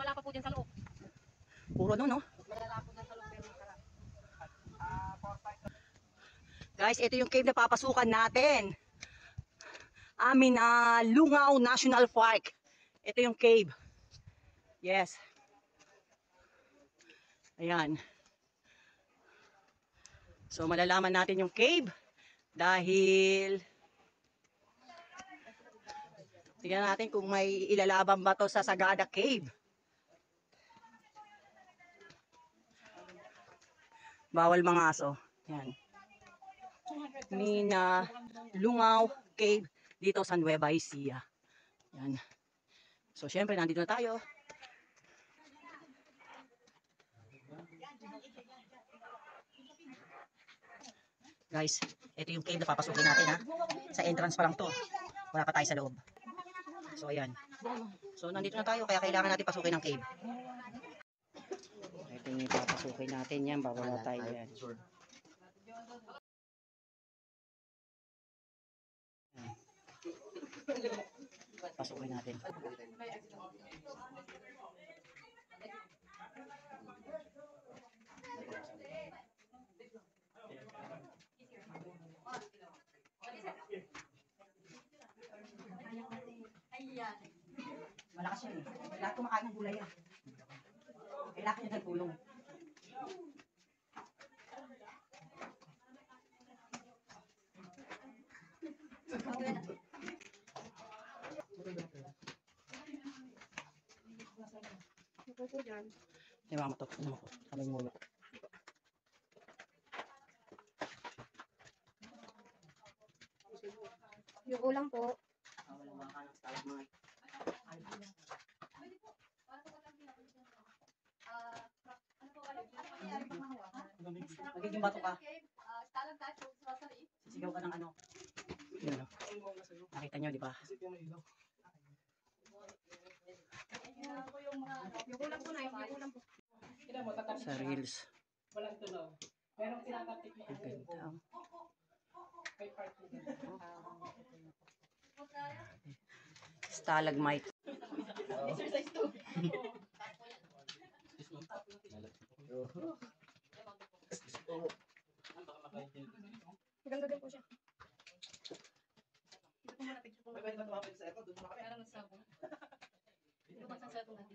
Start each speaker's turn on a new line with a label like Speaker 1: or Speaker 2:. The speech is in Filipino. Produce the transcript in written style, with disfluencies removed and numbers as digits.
Speaker 1: wala pa po dyan sa loob.
Speaker 2: Puro no, no?
Speaker 1: Malala po dyan sa loob.
Speaker 2: Guys, ito yung cave na papasukan natin. Amin na Lungaw National Park. Ito yung cave. Yes. Ayan. So malalaman natin yung cave dahil tingnan natin kung may ilalaban ba to sa Sagada Cave. Bawal mga aso. Yan. Mina Lungaw Cave dito sa Nueva Ecija. Yan. So syempre nandito na tayo. Guys, ito yung cave na papasukin natin ha. Sa entrance pa lang to. Wala pa tayo sa loob. So ayan. So nandito na tayo kaya kailangan natin pasukin ang cave. Ito yung papasukin natin yan. Bababa tayo yan. Pasukin natin. Malakas yan eh. Lahat kumakain ng gulay yan. Kailangan niya ng tulong. Ewan mo to. Ano mo ko? Kamay mo ulo.
Speaker 1: Yung ulam po.
Speaker 2: Walang baka ng stalagmite. Magiging bato ka. Sisigaw ka ng ano. Yun, no? Nakita nyo, di ba?
Speaker 1: Yung ulam po na yung ulam po.
Speaker 2: Sa reels.
Speaker 3: Walang tunaw. Merong tinatapik mo.
Speaker 2: Ganda. Stalagmite.
Speaker 3: Exercise to.
Speaker 1: Maganda din po siya.
Speaker 3: Pwede ba tumapit sa ito? Doon mo na kami.
Speaker 1: Ito ba sa setong natin?